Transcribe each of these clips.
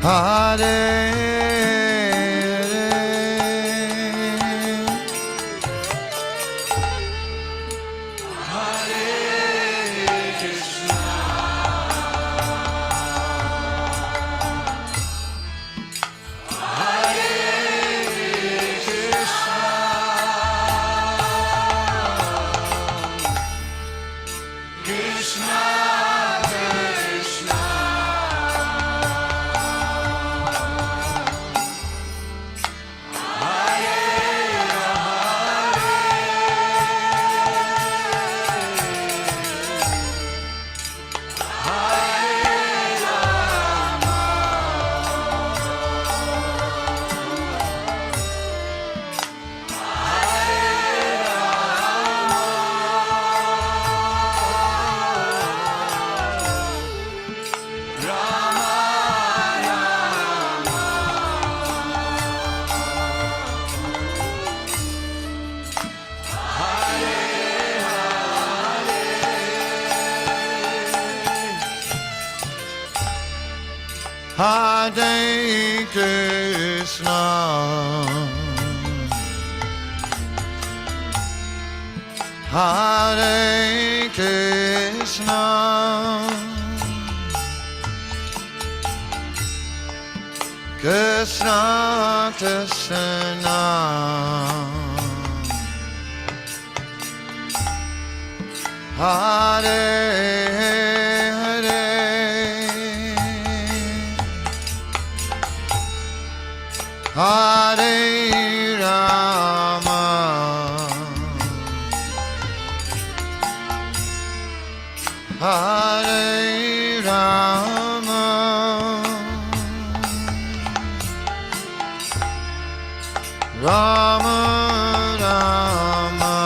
Hare Hare Krishna, Hare Krishna, Krishna Krishna, Hare Hare Rama, Hare Rama, Rama Rama,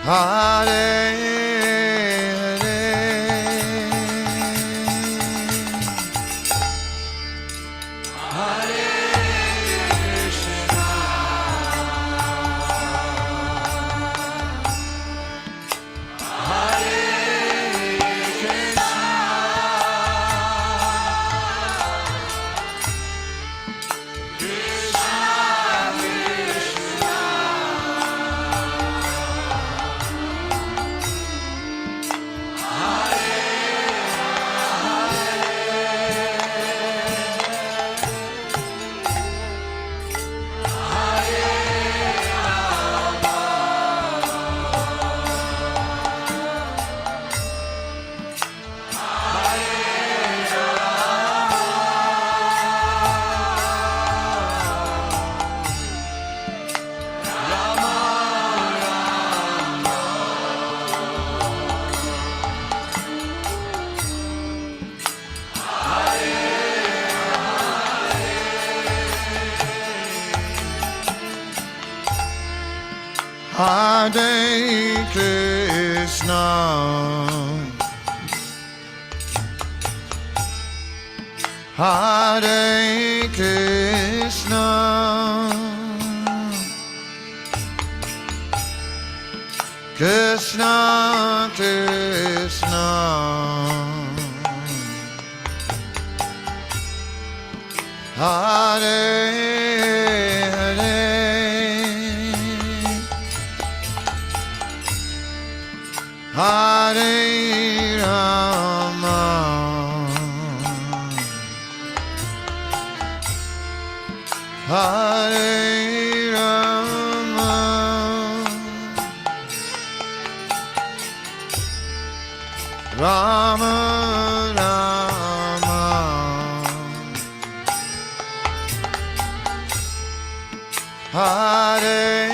Hare Hare Krishna, Hare Krishna, Krishna Krishna, Hare Hare Rama, Hare Rama, Rama Rama, Hare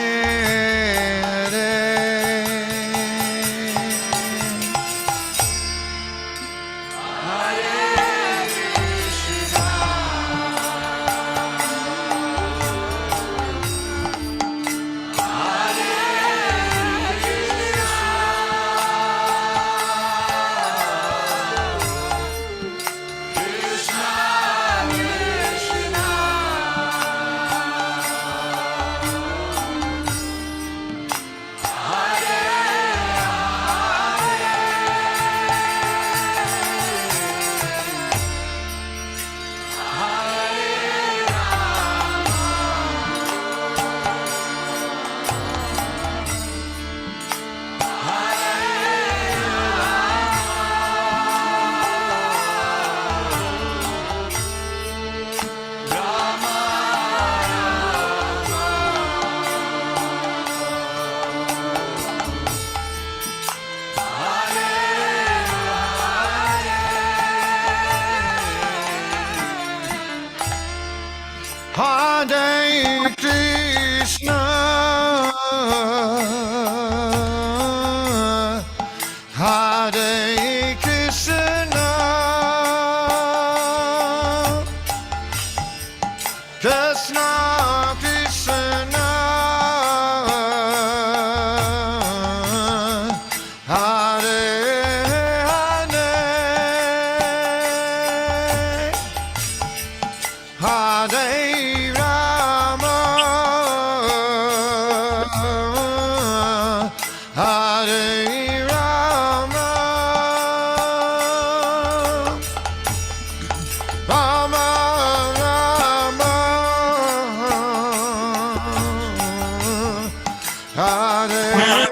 Hare Krishna, Krishna Krishna, Hare Hare, Hare Rama, Hare Rama, Rama Rama, Hare Hare.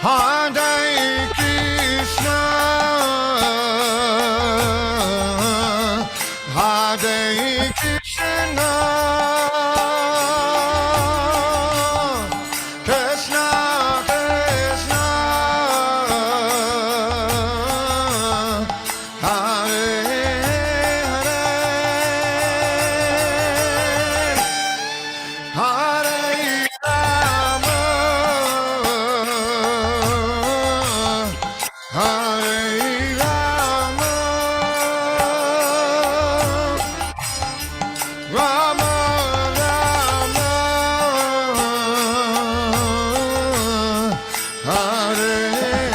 Hare Krishna, Hare Krishna, Krishna Krishna, Hare Hare, Hare Rama, Hare Rama, Rama Rama, Hare Hare.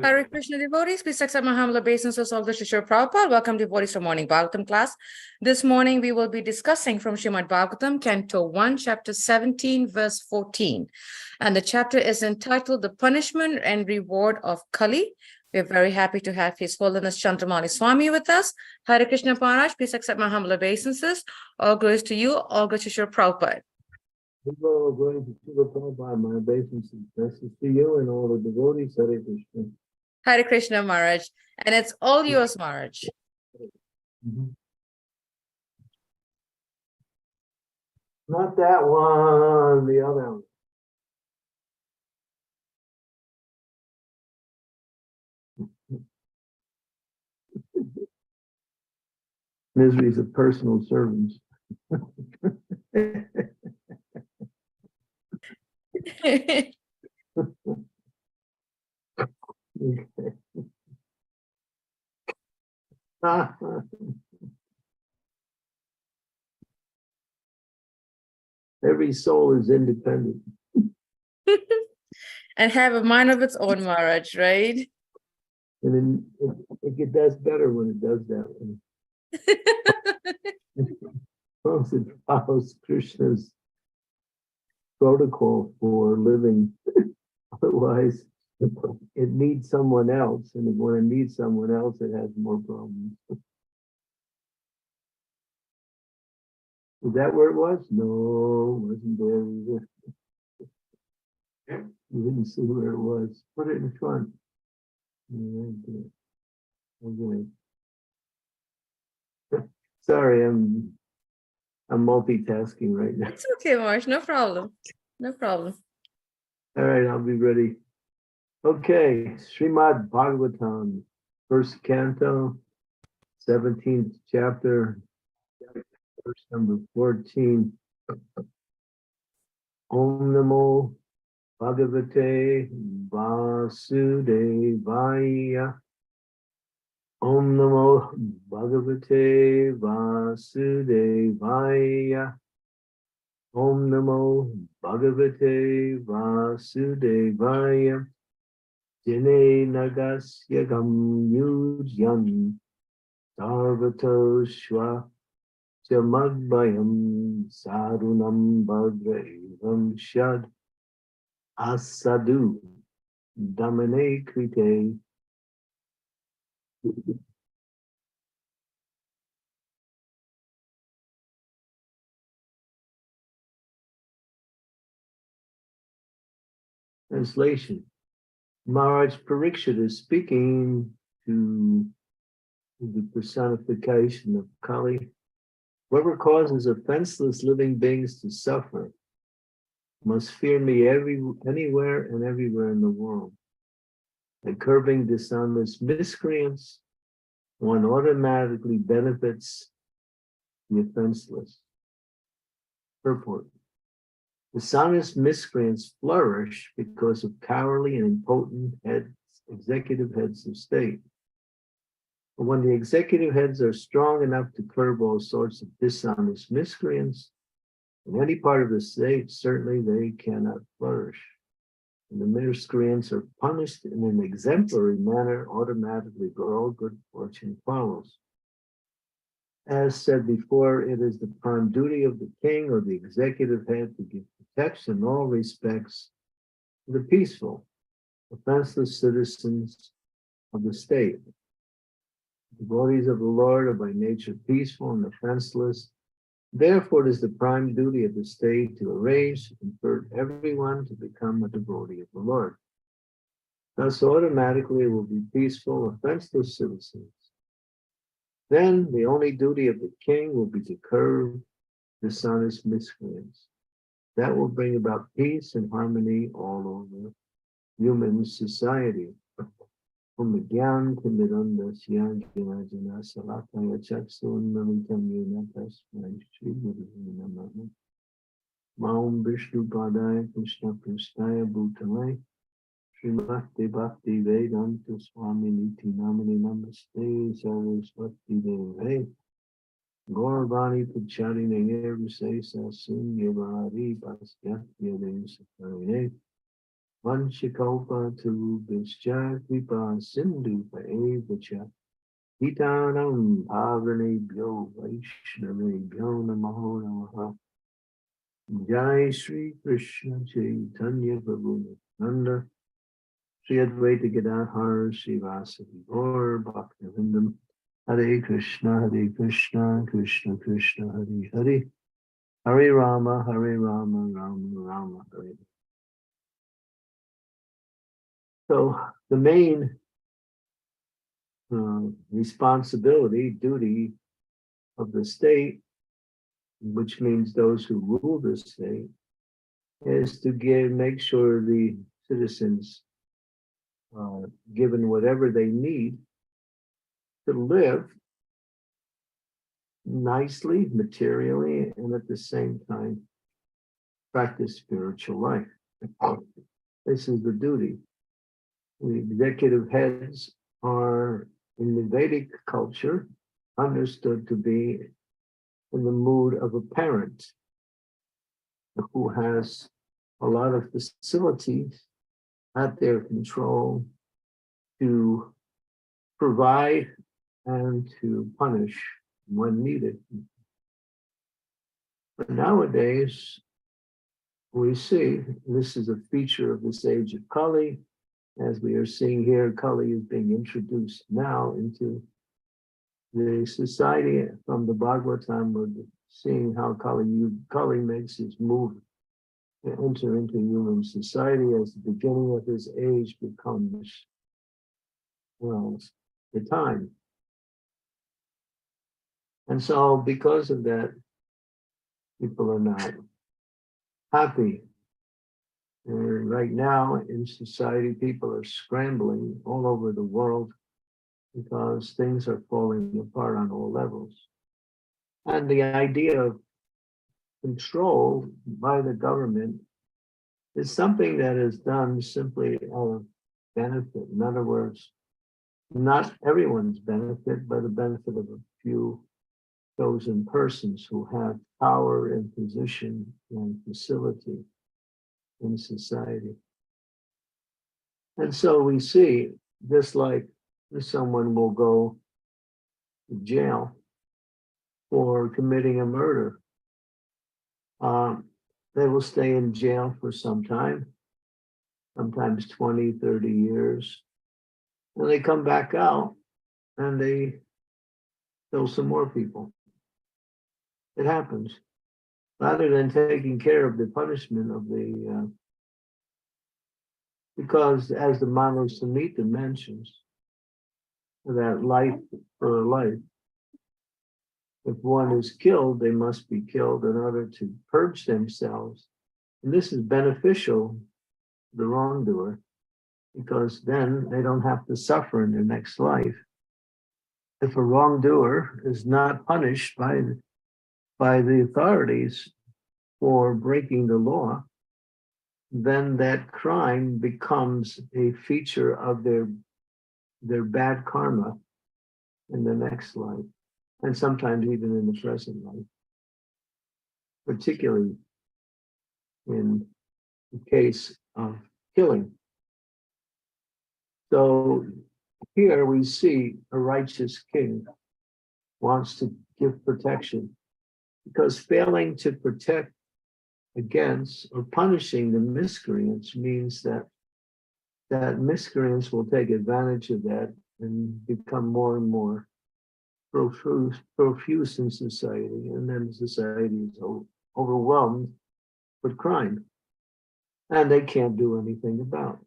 Hare Krishna devotees, please accept my humble obeisances of the Shishir Prabhupada. Welcome devotees for morning Bhagavatam class. This morning we will be discussing from Srimad Bhagavatam, Canto 1, Chapter 17, verse 14. And the chapter is entitled The Punishment and Reward of Kali. We're very happy to have His Holiness Candramauli Swami with us. Hare Krishna Maharaj, please accept my humble obeisances. All glories to you, all glories to Shishir Prabhupada. Going to Srila Prabhupada, my obeisances. Message to you and all the devotees. Hare Krishna. Hare Krishna Maharaj. And it's all yours, Maharaj. Not that one, the other one. Miseries of personal servants. Every soul is independent. And have a mind of its own, Maharaj, right? And then it does better when it does that way. Once it follows Krishna's protocol for living. Otherwise, it needs someone else. And when it needs someone else, it has more problems. Is that where it was? No, it wasn't there either. We didn't see where it was. Put it in front. Right there. Okay. Sorry, I'm multitasking right now. It's okay, Marsh. No problem. No problem. All right, I'll be ready. Okay, Srimad Bhagavatam, first canto, 17th chapter, verse number 14. Om Namo Bhagavate Vasudevaya. Om Namo Bhagavate Vasudevaya. Om Namo Bhagavate Vasudevaya. Jene Nagasya Gam Yujyan Sarvato Shwa Chamadbayam Sarunam Bhadraevam Shad Asadu Damane Krite. Translation. Maharaj Parikshit is speaking to the personification of Kali. Whoever causes offenseless living beings to suffer must fear me anywhere and everywhere in the world. By curbing dishonest miscreants, one automatically benefits the offenseless. Purport. Dishonest miscreants flourish because of cowardly and impotent executive heads of state. But when the executive heads are strong enough to curb all sorts of dishonest miscreants, in any part of the state, certainly they cannot flourish. And the miscreants are punished in an exemplary manner, automatically all good fortune follows. As said before, it is the prime duty of the king or the executive head to give protection in all respects to the peaceful, offenseless citizens of the state. The devotees of the Lord are by nature peaceful and offenseless. Therefore, it is the prime duty of the state to arrange to convert everyone to become a devotee of the Lord. Thus, automatically, it will be peaceful, offenseless citizens. Then, the only duty of the king will be to curb dishonest miscreants. That will bring about peace and harmony all over human society. From the Gyan Timirandasya Gyana Salataya Chaksun Namitam Yunatas Shri Guru Namaha Maum Vishnu Padaya Krishna Pristaya Bhutalai Srimati Bhakti Vedanta Swami Niti Namani Namaste Saraswati Deve Gauravani Pacharine Evase Sasun Yavari Pasyatya Devasakarine Vanshikopa to Bischa Kripa Sindhu Paevacha Hitanam Bhavane Byo Vaishnave Byo Namaho Namaha Jai Sri Krishna Chaitanya Prabhu Nanda Sri Advaita Gadadhar Srivasadi Gaur Bhaktivinoda Hare Krishna Krishna Krishna Hare Hare Hare Rama Rama Rama Hare. So the main responsibility, duty of the state, which means those who rule the state, is to make sure the citizens are given whatever they need to live nicely, materially, and at the same time practice spiritual life. This is the duty. The executive heads are, in the Vedic culture, understood to be in the mood of a parent who has a lot of facilities at their control to provide and to punish when needed. But nowadays, we see, this is a feature of this age of Kali, as we are seeing here, Kali is being introduced now into the society from the Bhagavatam, where the seeing how Kali makes his move to enter into human society as the beginning of his age becomes, well, the time. And so because of that, people are not happy. And right now in society, people are scrambling all over the world because things are falling apart on all levels. And the idea of control by the government is something that is done simply out of benefit. In other words, not everyone's benefit, but the benefit of a few chosen persons who have power and position and facility in society. And so we see, just like someone will go to jail for committing a murder, they will stay in jail for some time, sometimes 20, 30 years. And they come back out and they kill some more people. It happens. Rather than taking care of the punishment of the, because as the Mano Samhita mentions, that life for a life, if one is killed, they must be killed in order to purge themselves. And this is beneficial to the wrongdoer, because then they don't have to suffer in their next life. If a wrongdoer is not punished by the authorities for breaking the law, then that crime becomes a feature of their bad karma in the next life, and sometimes even in the present life, particularly in the case of killing. So here we see a righteous king wants to give protection, because failing to protect against or punishing the miscreants means that miscreants will take advantage of that and become more and more profuse in society, and then society is overwhelmed with crime, and they can't do anything about it.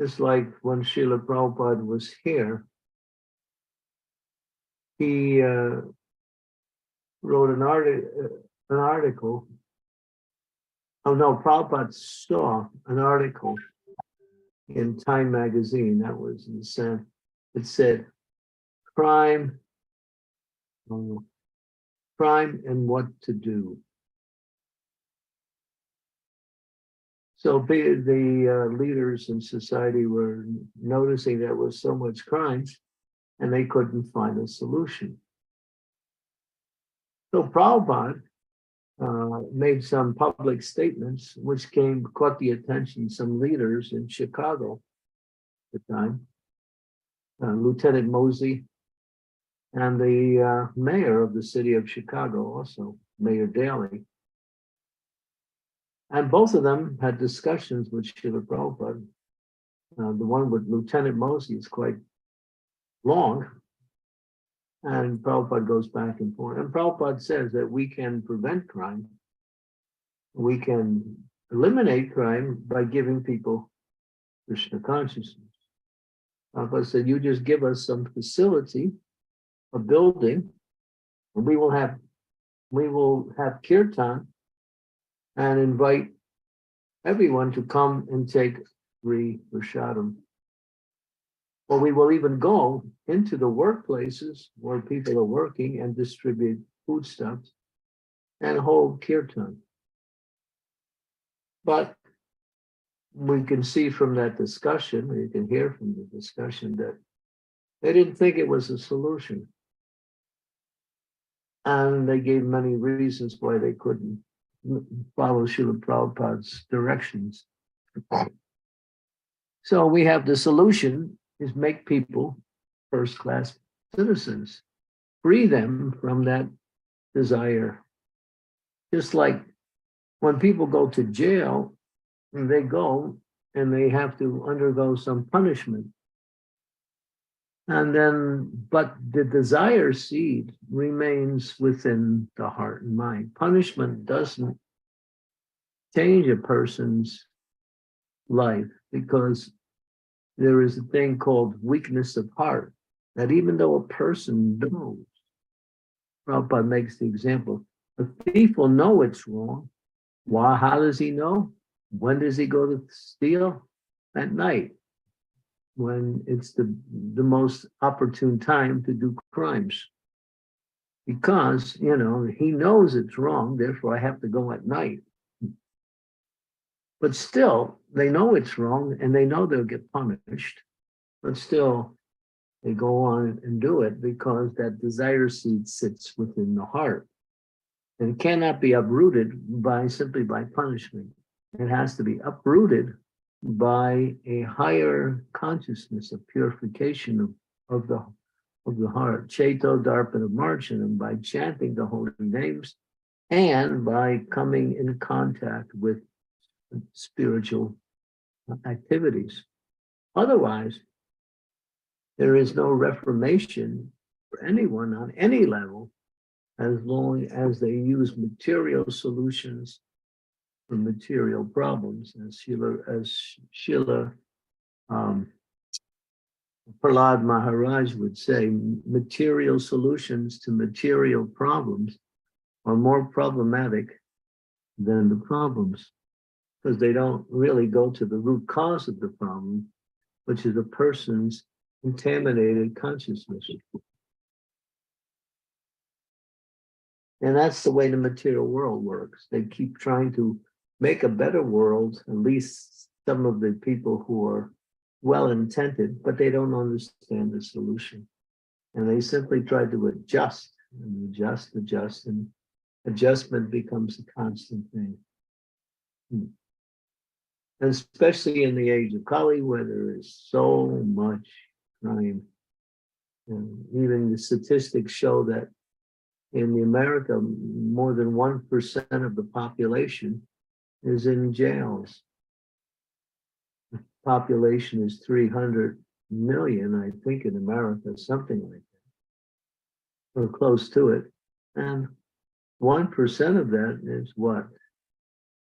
Just like when Srila Prabhupada was here, he wrote an article. Oh no, Prabhupada saw an article in Time magazine, that was in San, it said, crime and what to do. So the leaders in society were noticing there was so much crime and they couldn't find a solution. So Prabhupada made some public statements which caught the attention of some leaders in Chicago at the time, Lieutenant Mosey, and the mayor of the city of Chicago, also Mayor Daley. And both of them had discussions with Srila Prabhupada. The one with Lieutenant Mosey is quite long, and Prabhupada goes back and forth. And Prabhupada says that we can prevent crime, we can eliminate crime by giving people Krishna consciousness. Prabhupada said, you just give us some facility, a building, and we will have kirtan and invite everyone to come and take free prasadam. Or we will even go into the workplaces where people are working and distribute foodstuffs and hold kirtan. But we can see from that discussion, or you can hear from the discussion, that they didn't think it was a solution. And they gave many reasons why they couldn't follow Srila Prabhupada's directions. So we have the solution is make people first-class citizens, free them from that desire. Just like when people go to jail, they go and they have to undergo some punishment. And then, but the desire seed remains within the heart and mind. Punishment doesn't change a person's life because there is a thing called weakness of heart, that even though a person knows, Prabhupada makes the example, a thief will know it's wrong. Why? How does he know? When does he go to steal? At night, when it's the most opportune time to do crimes. Because, he knows it's wrong, therefore I have to go at night. But still, they know it's wrong and they know they'll get punished. But still, they go on and do it because that desire seed sits within the heart. And it cannot be uprooted simply by punishment. It has to be uprooted by a higher consciousness of purification of the heart, Cheto Darpana Marchanam, by chanting the holy names and by coming in contact with spiritual activities. Otherwise, there is no reformation for anyone on any level as long as they use material solutions for material problems. As Srila Prahlad Maharaj would say, material solutions to material problems are more problematic than the problems, because they don't really go to the root cause of the problem, which is a person's contaminated consciousness. And that's the way the material world works. They keep trying to make a better world, at least some of the people who are well-intended, but they don't understand the solution. And they simply try to adjust, and adjustment becomes a constant thing. And especially in the age of Kali, where there is so much crime. And even the statistics show that in America, more than 1% of the population is in jails. The population is 300 million, I think, in America, something like that, or close to it. And 1% of that is what?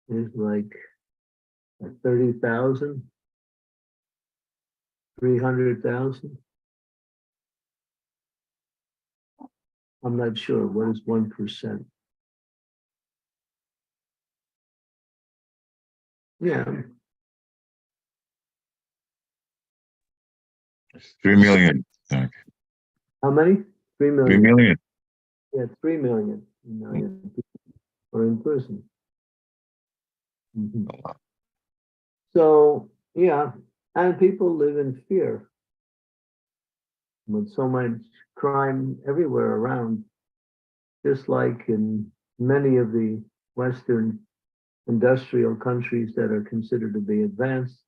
Is like 30,000, 300,000. I'm not sure. What is 1%? Yeah. 3 million. How many? 3 million. 3 million. Yeah, 3 million people are in prison. Mhm. So, yeah, and people live in fear. With so much crime everywhere around, just like in many of the Western industrial countries that are considered to be advanced,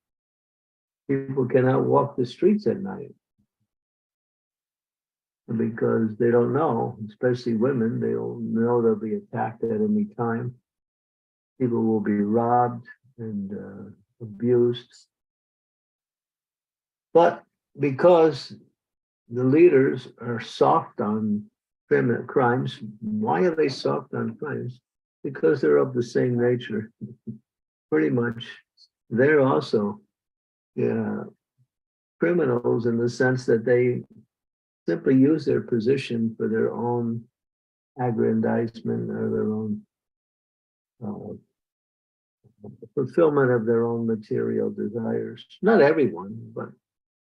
people cannot walk the streets at night because they don't know, especially women, they don't know they'll be attacked at any time. People will be robbed and abused. But because the leaders are soft on crimes, why are they soft on crimes? Because they're of the same nature. Pretty much, they're also criminals in the sense that they simply use their position for their own aggrandizement or their own fulfillment of their own material desires. Not everyone, but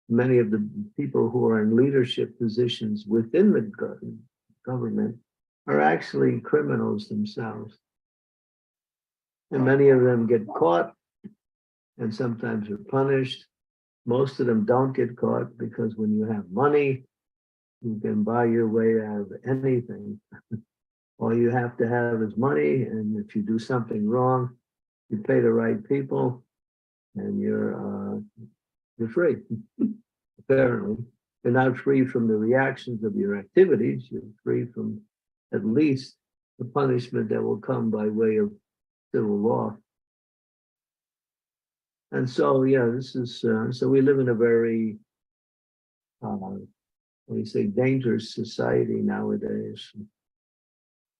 many of the people who are in leadership positions within the government are actually criminals themselves. And many of them get caught and sometimes are punished. Most of them don't get caught because when you have money, you can buy your way out of anything. All you have to have is money, and if you do something wrong, you pay the right people, and you're free. Apparently, you're not free from the reactions of your activities. You're free from at least the punishment that will come by way of civil law. And so, yeah, this is so we live in a very what do you say, dangerous society nowadays.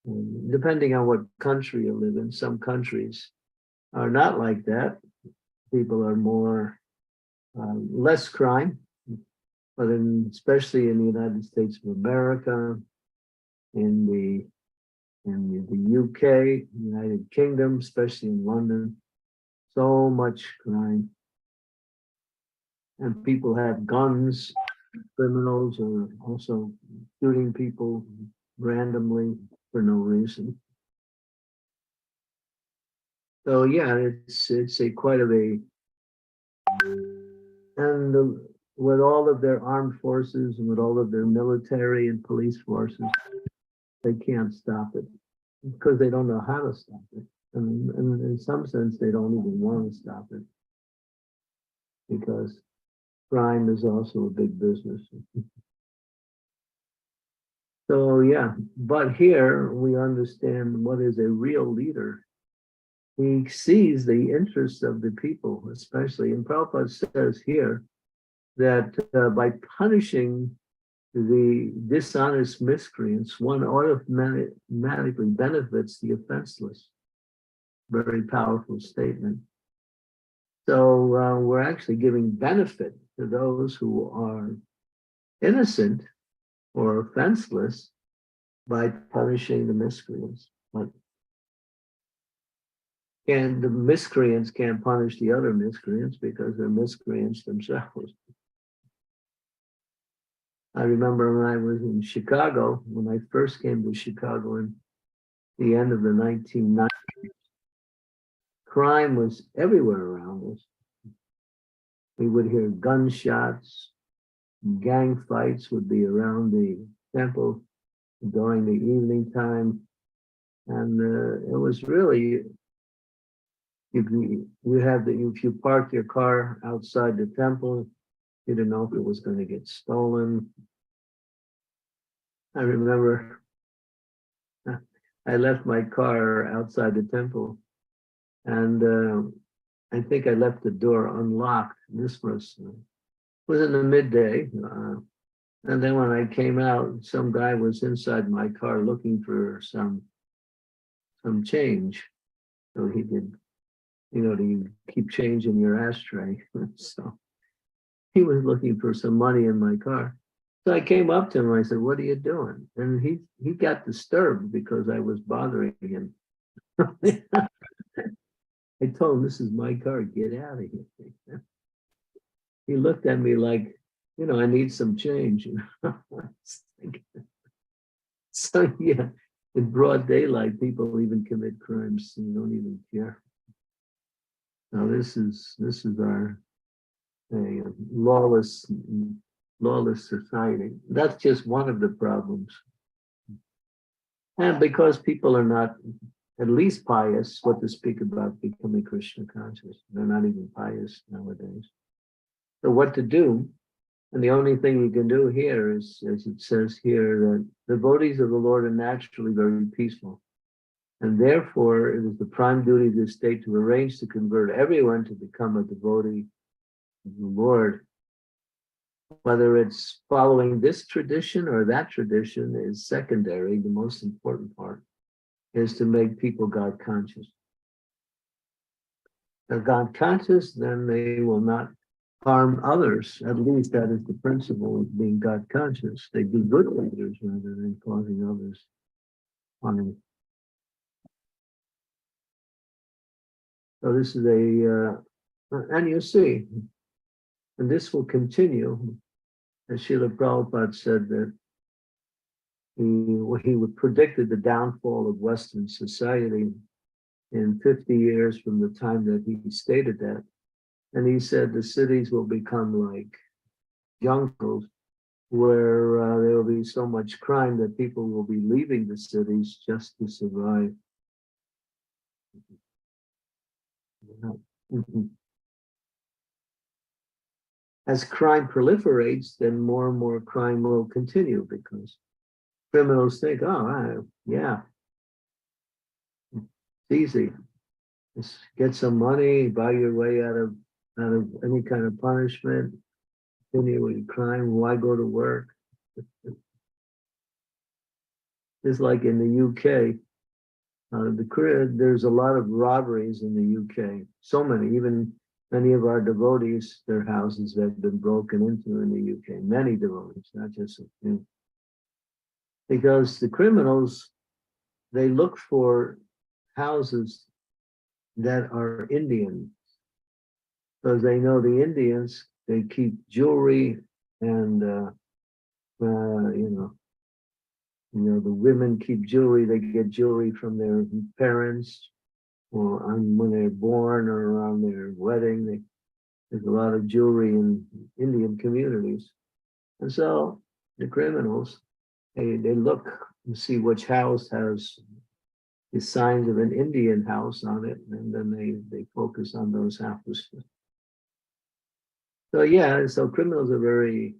And depending on what country you live in, some countries are not like that. People are more, less crime, but especially in the United States of America, in the UK, United Kingdom, especially in London, so much crime. And people have guns. Criminals are also shooting people randomly for no reason. So yeah, it's a quite of a, and with all of their armed forces and with all of their military and police forces, they can't stop it because they don't know how to stop it. And in some sense, they don't even want to stop it because crime is also a big business. So yeah, but here we understand what is a real leader. He sees the interests of the people, especially, and Prabhupada says here that by punishing the dishonest miscreants, one automatically benefits the offenseless. Very powerful statement. So we're actually giving benefit to those who are innocent or offenseless by punishing the miscreants. And the miscreants can't punish the other miscreants because they're miscreants themselves. I remember when I was in Chicago, when I first came to Chicago in the end of the 1990s, crime was everywhere around us. We would hear gunshots, gang fights would be around the temple during the evening time. And it was really, if you park your car outside the temple, you didn't know if it was going to get stolen. I remember I left my car outside the temple, and I think I left the door unlocked. This was in the midday, and then when I came out, some guy was inside my car looking for some change, so he could, to keep change in your ashtray. So he was looking for some money in my car. So I came up to him and I said, "What are you doing?" And he got disturbed because I was bothering him. I told him, "This is my car, get out of here." He looked at me like, I need some change. So yeah, in broad daylight, people even commit crimes and don't even care. Now this is our lawless society. That's just one of the problems. And because people are not at least pious, what to speak about becoming Krishna conscious. They're not even pious nowadays. So what to do? And the only thing you can do here is, as it says here, that the devotees of the Lord are naturally very peaceful. And therefore, it is the prime duty of the state to arrange to convert everyone to become a devotee of the Lord. Whether it's following this tradition or that tradition is secondary. The most important part is to make people God conscious. They're God conscious, then they will not harm others. At least that is the principle of being God conscious. They do good to others rather than causing others harm. So this is and you see, and this will continue, as Srila Prabhupada said that he predicted the downfall of Western society in 50 years from the time that he stated that. And he said the cities will become like jungles where there will be so much crime that people will be leaving the cities just to survive. As crime proliferates, then more and more crime will continue because criminals think, yeah, it's easy. Just get some money, buy your way out of any kind of punishment, continue with crime. Why go to work? Just like in the UK, there's a lot of robberies in the UK. So many, even many of our devotees, their houses have been broken into in the UK. Many devotees, not just a few. Because the criminals, they look for houses that are Indian, because they know the Indians, they keep jewelry and the women keep jewelry. They get jewelry from their parents, or when they're born, or around their wedding. There's a lot of jewelry in Indian communities, and so the criminals, they look and see which house has the signs of an Indian house on it, and then they focus on those houses. So yeah, so criminals are very.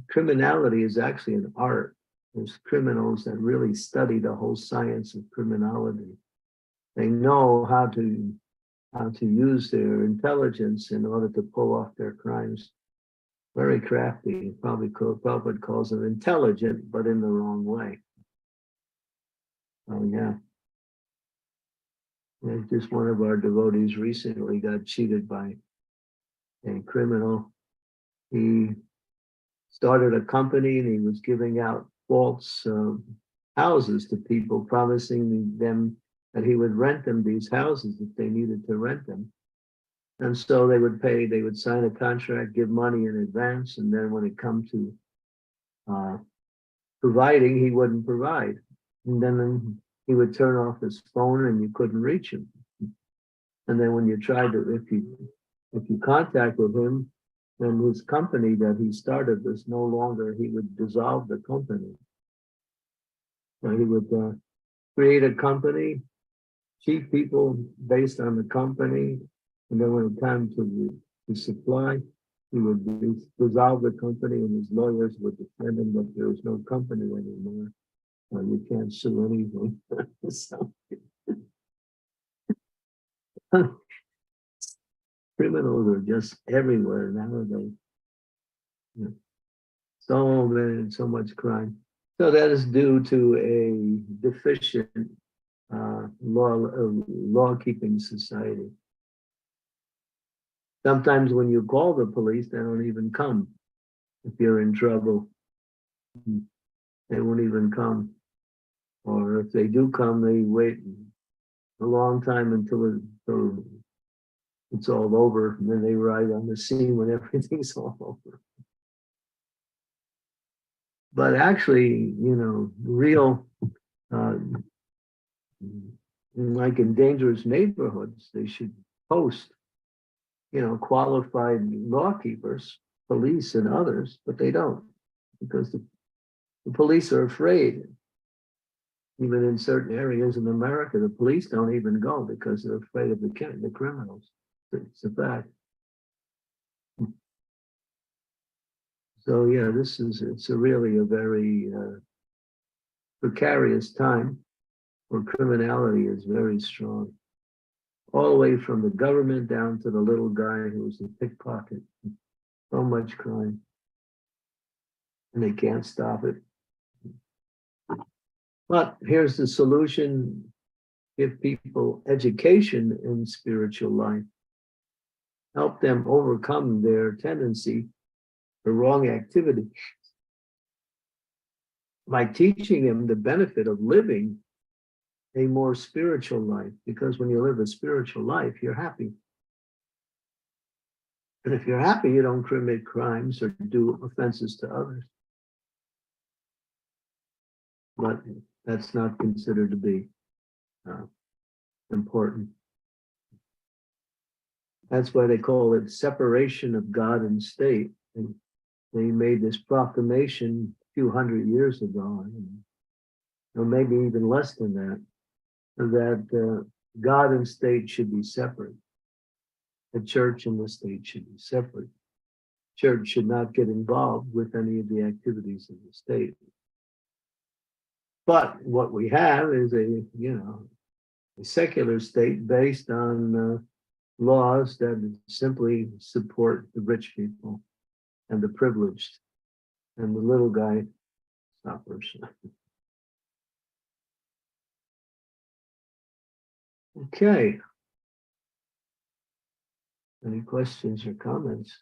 Criminality is actually an art. There's criminals that really study the whole science of criminality. They know how to use their intelligence in order to pull off their crimes. Very crafty. Prabhupada calls them intelligent, but in the wrong way. Oh yeah. And just one of our devotees recently got cheated by a criminal. He started a company and he was giving out false houses to people, promising them that he would rent them these houses if they needed to rent them. And so they would pay, they would sign a contract, give money in advance, and then when it come to providing, he wouldn't provide. And then he would turn off his phone and you couldn't reach him. And then when you tried to, if you contacted him, then his company that he started was no longer, he would dissolve the company. So he would create a company, cheat people based on the company, and then when it came to supply, he would dissolve the company, and his lawyers would defend him that there was no company anymore. You can't sue anything. So, criminals are just everywhere nowadays. Yeah. So much crime. So that is due to a deficient law-keeping society. Sometimes when you call the police, they don't even come. If you're in trouble, they won't even come. Or if they do come, they wait a long time until it's all over, and then they arrive on the scene when everything's all over. But actually, real, like in dangerous neighborhoods, they should post, qualified lawkeepers, police and others, but they don't, because the police are afraid. Even in certain areas in America, the police don't even go because they're afraid of the criminals. It's a fact. So yeah, it's really a very precarious time where criminality is very strong. All the way from the government down to the little guy who's a pickpocket. So much crime. And they can't stop it. But here's the solution: give people education in spiritual life. Help them overcome their tendency for wrong activity by teaching them the benefit of living a more spiritual life. Because when you live a spiritual life, you're happy. And if you're happy, you don't commit crimes or do offenses to others. But that's not considered to be important. That's why they call it separation of God and state. And they made this proclamation a few hundred years ago, or maybe even less than that, that God and state should be separate. The church and the state should be separate. Church should not get involved with any of the activities of the state. But what we have is a secular state based on laws that simply support the rich people. and the privileged, and the little guy suffers. Okay. Any questions or comments?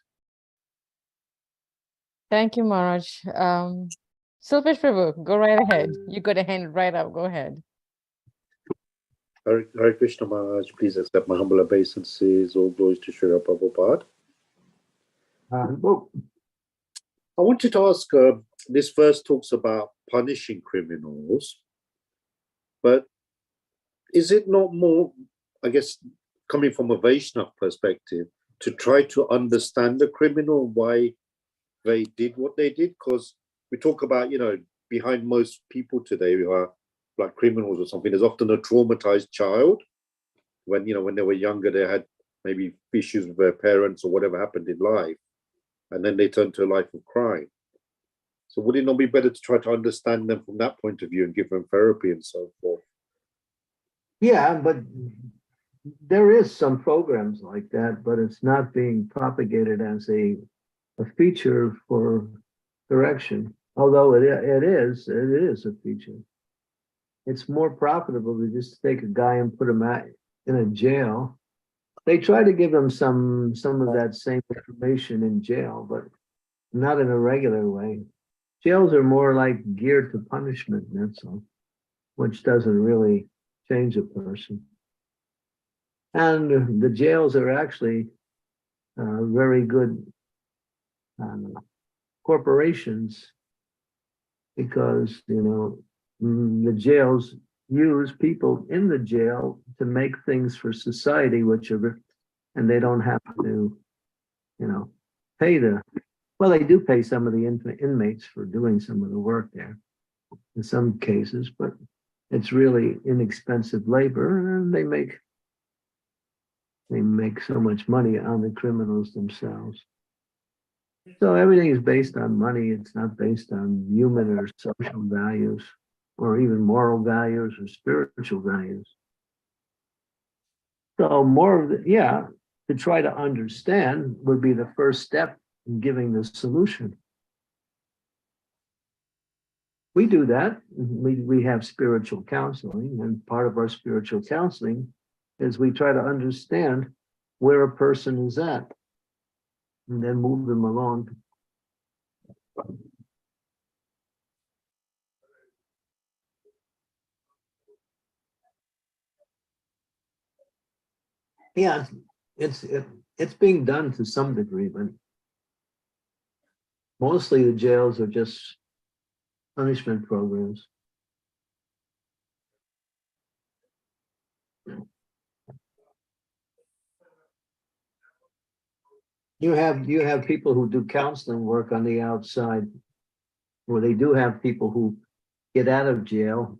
Thank you, Maharaj. Silvesh Prabhu, go right ahead. You got a hand right up. Go ahead. Hare Krishna Maharaj, please accept my humble obeisances. All glories to Srila Prabhupada. Well, I wanted to ask, this verse talks about punishing criminals, but is it not more, I guess, coming from a Vaishnava perspective, to try to understand the criminal, why they did what they did? Because we talk about, behind most people today who are like criminals or something, there's often a traumatized child. When they were younger, they had maybe issues with their parents or whatever happened in life, and then they turn to a life of crime. So would it not be better to try to understand them from that point of view and give them therapy and so forth? yeah, but there is some programs like that, but it's not being propagated as a feature for correction. Although it is a feature. It's more profitable to just take a guy and put him in a jail. They try to give him some of that same information in jail, but not in a regular way. Jails are more like geared to punishment, that's all, which doesn't really change a person. And the jails are actually very good corporations, because the jails use people in the jail to make things for society, and they don't have to pay they do pay some of the inmates for doing some of the work there in some cases, but it's really inexpensive labor, and they make so much money on the criminals themselves. So everything is based on money. It's not based on human or social values, or even moral values or spiritual values. So more of to try to understand would be the first step in giving the solution. We do that. We have spiritual counseling, and part of our spiritual counseling is we try to understand where a person is at, and then move them along. Yeah, it's being done to some degree, but mostly the jails are just punishment programs. You have people who do counseling work on the outside, where they do have people who get out of jail,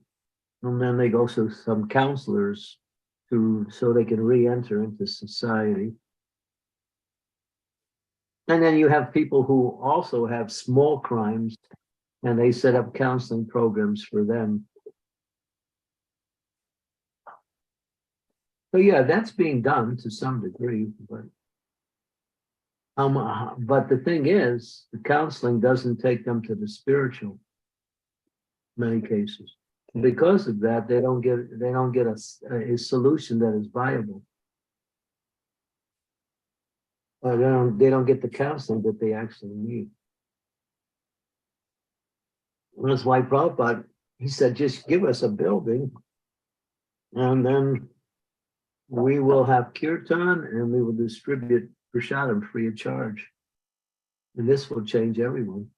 and then they go to some counselors so they can re-enter into society. And then you have people who also have small crimes, and they set up counseling programs for them. So yeah, that's being done to some degree, but the thing is, the counseling doesn't take them to the spiritual, many cases. Because of that, they don't get a solution that is viable. Or they don't get the counseling that they actually need. And that's why Prabhupada, he said, just give us a building, and then we will have kirtan, and we will distribute prasadam free of charge. And this will change everyone.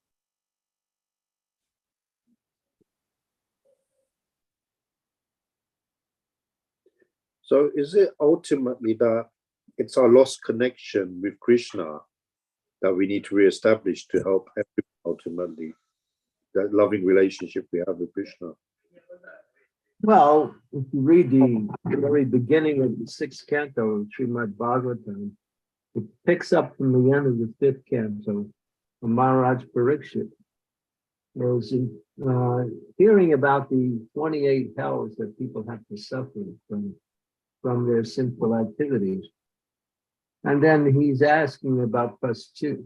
So is it ultimately that it's our lost connection with Krishna that we need to reestablish to help everyone ultimately, that loving relationship we have with Krishna? Well, if you read the very beginning of the 6th canto of Srimad Bhagavatam, it picks up from the end of the 5th canto. Maharaj Parikshit was hearing about the 28 hells that people have to suffer from their sinful activities. And then he's asking about praschitya.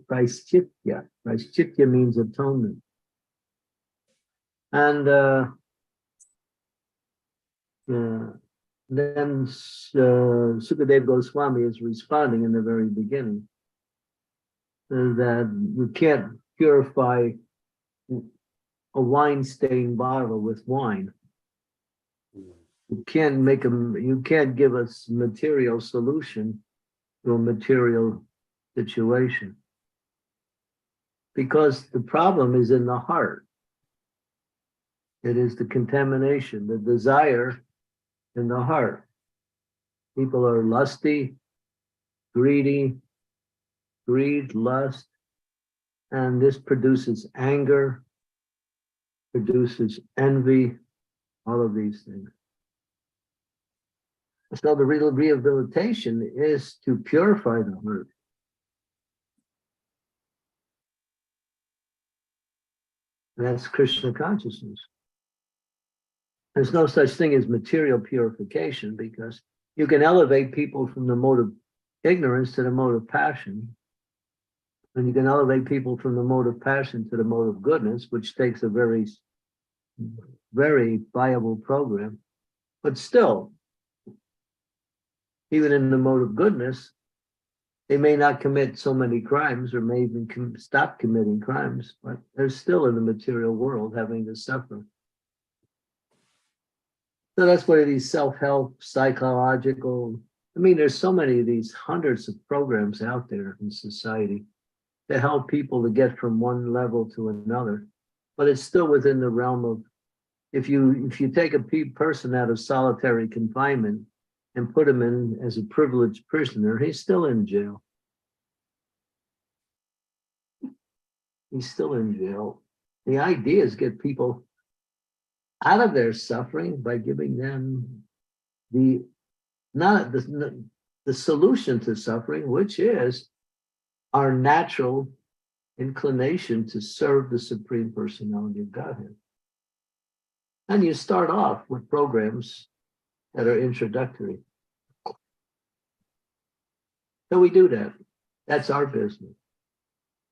Praschitya means atonement. And then Sukadeva Goswami is responding in the very beginning that you can't purify a wine-stained bottle with wine. You can't make you can't give us material solution to a material situation. Because the problem is in the heart. It is the contamination, the desire in the heart. People are lusty, greedy, greed, lust, and this produces anger, produces envy, all of these things. So the real rehabilitation is to purify the heart. That's Krishna consciousness. There's no such thing as material purification because you can elevate people from the mode of ignorance to the mode of passion. And you can elevate people from the mode of passion to the mode of goodness, which takes a very, very viable program. But still, even in the mode of goodness, they may not commit so many crimes or may even stop committing crimes, but they're still in the material world having to suffer. So that's why these self-help, psychological, I mean, there's so many of these hundreds of programs out there in society to help people to get from one level to another, but it's still within the realm of, if you take a person out of solitary confinement and put him in as a privileged prisoner, he's still in jail. He's still in jail. The idea is get people out of their suffering by giving them the solution to suffering, which is our natural inclination to serve the Supreme Personality of Godhead. And you start off with programs that are introductory. So we do that. That's our business.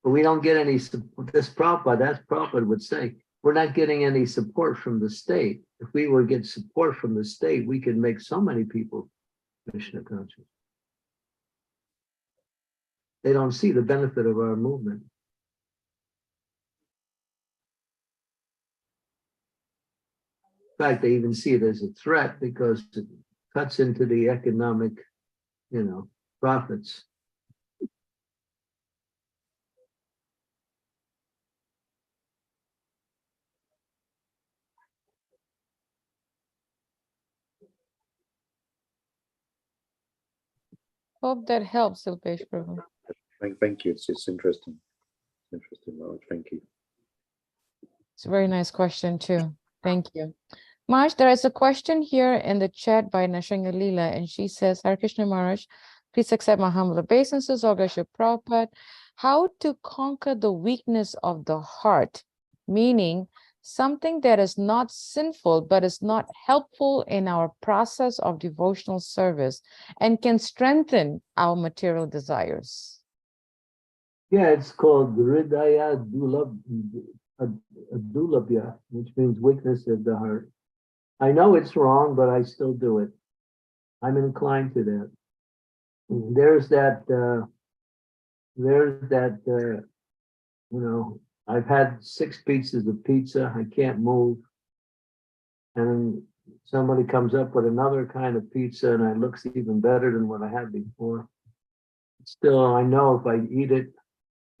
But we don't get any support. That's Prabhupada would say, we're not getting any support from the state. If we were to get support from the state, we could make so many people Krishna conscious. They don't see the benefit of our movement. In fact, they even see it as a threat because it cuts into the economic, profits. Hope that helps, Silpesh Prabhu. Thank you. It's interesting. Interesting, Maharaj. Thank you. It's a very nice question too. Thank you. Maharaj, there is a question here in the chat by Nashanga Leela, and she says, Hare Krishna Maharaj, please accept my humble obeisances, Augustia Prabhupada. How to conquer the weakness of the heart, meaning something that is not sinful, but is not helpful in our process of devotional service and can strengthen our material desires. Yeah, it's called Hridaya Dulabhya, which means weakness of the heart. I know it's wrong, but I still do it. I'm inclined to that. There's that, I've had 6 pieces of pizza. I can't move. And somebody comes up with another kind of pizza and it looks even better than what I had before. Still, I know if I eat it,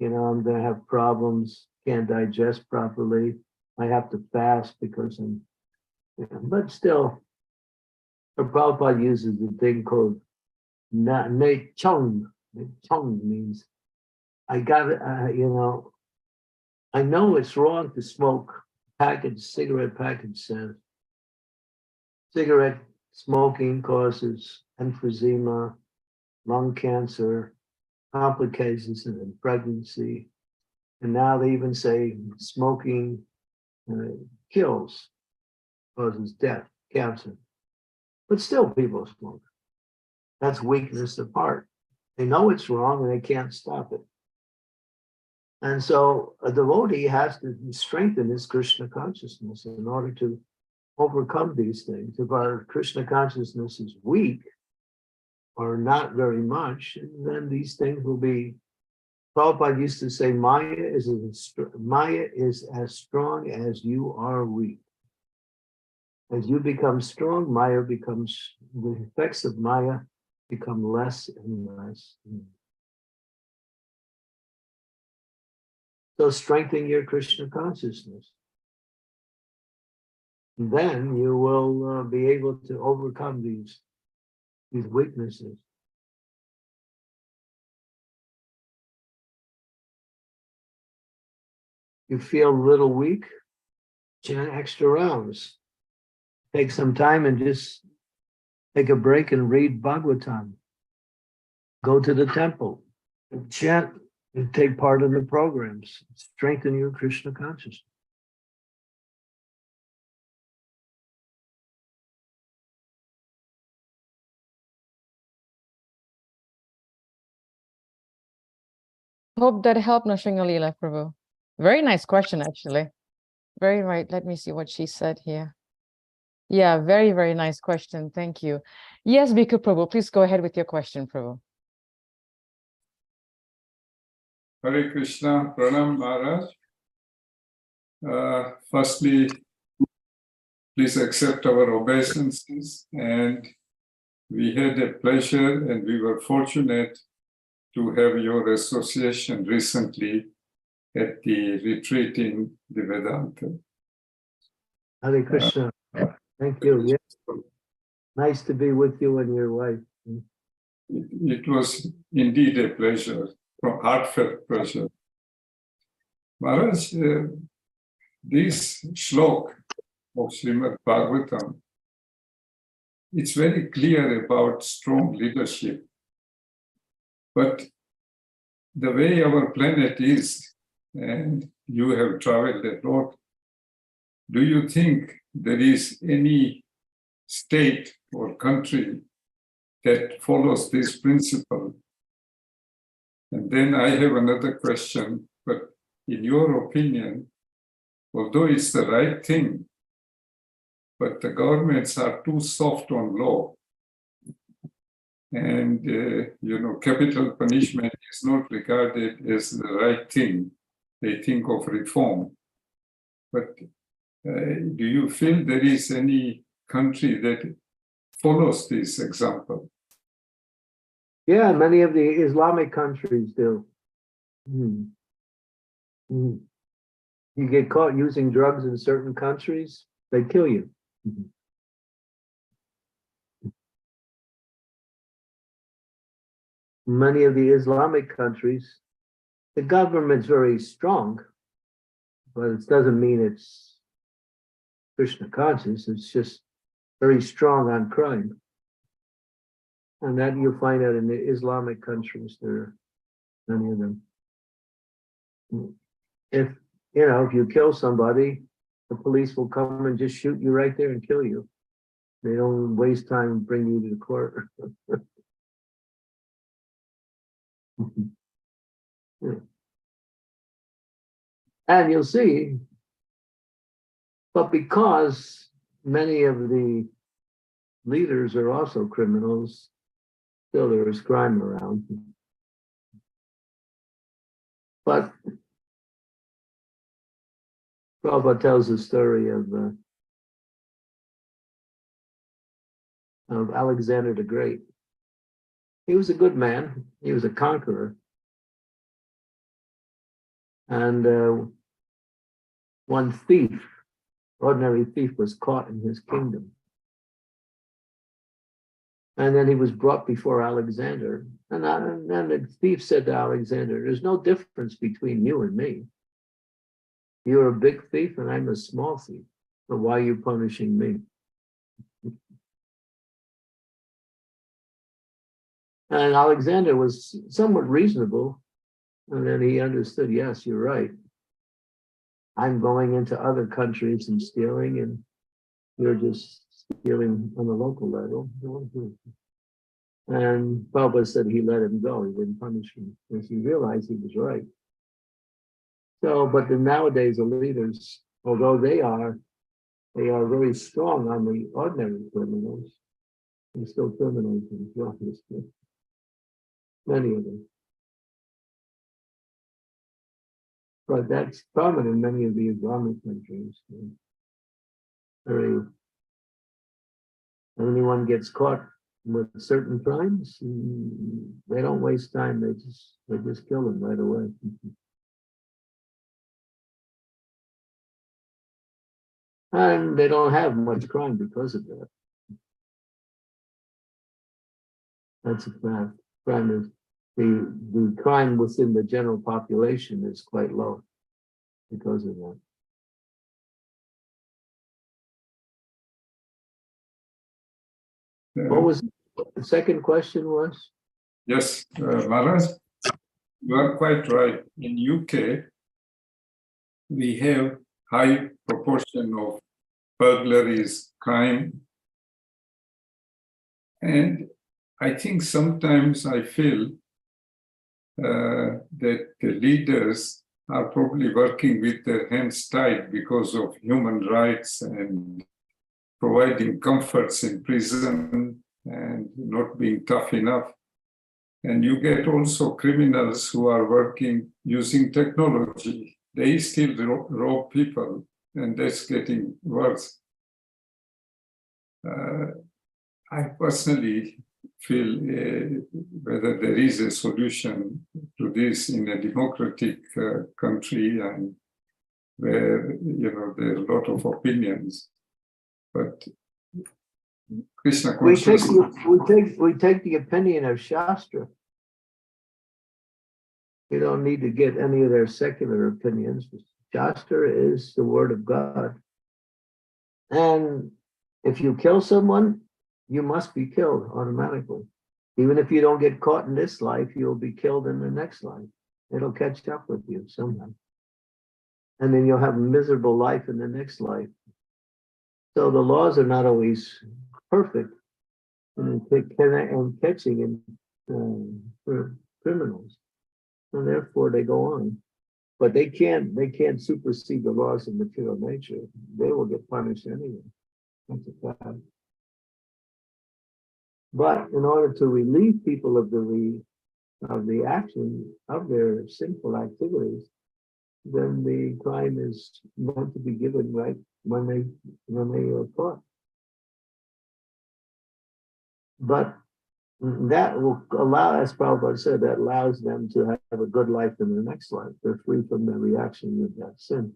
I'm going to have problems, can't digest properly. I have to fast because but still, the Prabhupada uses a thing called ne chung. Chung means I got it, I know it's wrong to smoke. Cigarette package says cigarette smoking causes emphysema, lung cancer, complications in pregnancy. And now they even say smoking kills, causes death, cancer. But still people smoke. That's weakness of heart. They know it's wrong and they can't stop it. And so a devotee has to strengthen his Krishna consciousness in order to overcome these things. If our Krishna consciousness is weak or not very much, then these things will be. Prabhupada used to say, Maya is as strong as you are weak. As you become strong, Maya becomes, the effects of Maya become less and less. So strengthen your Krishna consciousness. Then you will be able to overcome these weaknesses. You feel a little weak, chant extra rounds. Take some time and just take a break and read Bhagavatam. Go to the temple, chant, and take part in the programs. Strengthen your Krishna consciousness. Hope that helped, Nashangalila Prabhu. Very nice question, actually. Very right. Let me see what she said here. Yeah, very, very nice question. Thank you. Yes, Bhikkhu Prabhu, please go ahead with your question, Prabhu. Hare Krishna, Pranam Maharaj. Firstly, please accept our obeisances, and we had a pleasure and we were fortunate to have your association recently at the retreat in the Vedanta. Hare Krishna. Thank you. Yes. Nice to be with you and your wife. It was indeed a pleasure, heartfelt pleasure. Maharaj, this shlok of Srimad Bhagavatam, it's very clear about strong leadership. But the way our planet is, and you have traveled a lot, do you think there is any state or country that follows this principle? And then I have another question, but in your opinion, although it's the right thing, but the governments are too soft on law. And, capital punishment is not regarded as the right thing. They think of reform. But do you feel there is any country that follows this example? Yeah, many of the Islamic countries do. You get caught using drugs in certain countries, they kill you. Many of the Islamic countries, the government's very strong, but it doesn't mean it's Krishna conscious. It's just very strong on crime. And that you'll find out in the Islamic countries, there are many of them. If you kill somebody, the police will come and just shoot you right there and kill you. They don't waste time and bring you to the court. And you'll see, but because many of the leaders are also criminals, still there is crime around. But Prabhupada tells the story of Alexander the Great. He was a good man. He was a conqueror. And one thief, ordinary thief, was caught in his kingdom. And then he was brought before Alexander. And then the thief said to Alexander, "There's no difference between you and me. You're a big thief and I'm a small thief. So why are you punishing me?" And Alexander was somewhat reasonable. And then he understood, yes, you're right. I'm going into other countries and stealing, and you're just stealing on a local level. And Prabhupada said he let him go. He didn't punish him because he realized he was right. So, but the nowadays the leaders, although they are very strong on the ordinary criminals. They're still criminals in justice. Many of them. But that's common in many of the Islamic countries. Very, anyone gets caught with certain crimes, they don't waste time. They just kill them right away. And they don't have much crime because of that. That's a fact. Crime is the crime within the general population is quite low because of that. What was the second question was? Yes, Maharaj, you are quite right. In UK, we have high proportion of burglaries, crime. And I think sometimes I feel that the leaders are probably working with their hands tied because of human rights and providing comforts in prison and not being tough enough. And you get also criminals who are working using technology. They still rob people, and that's getting worse. I personally feel whether there is a solution to this in a democratic country and where there are a lot of opinions, but Krishna We take consciousness. we take the opinion of Shastra. You don't need to get any of their secular opinions. Shastra is the word of God. And if you kill someone, you must be killed automatically. Even if you don't get caught in this life, you'll be killed in the next life. It'll catch up with you somehow. And then you'll have a miserable life in the next life. So the laws are not always perfect in catching for criminals. And therefore they go on. But they can't supersede the laws of material nature. They will get punished anyway. That's a fact. But in order to relieve people of the action of their sinful activities, then the crime is meant to be given right when they are caught. But that will allow, as Prabhupada said, that allows them to have a good life in the next life. They're free from the reaction of that sin.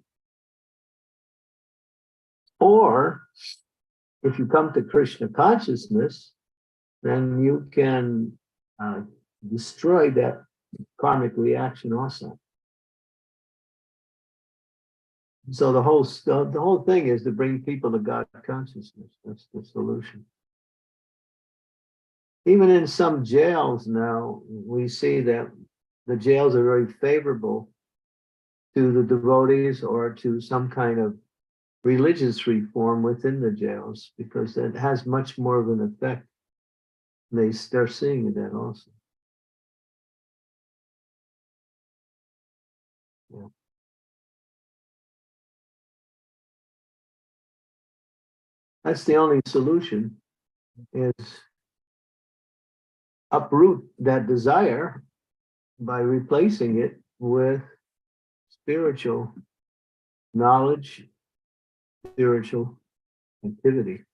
Or if you come to Krishna consciousness, then you can destroy that karmic reaction also. So the whole thing is to bring people to God consciousness. That's the solution. Even in some jails now, we see that the jails are very favorable to the devotees or to some kind of religious reform within the jails, because it has much more of an effect. They're seeing that also. Yeah. That's the only solution, is uproot that desire by replacing it with spiritual knowledge, spiritual activity.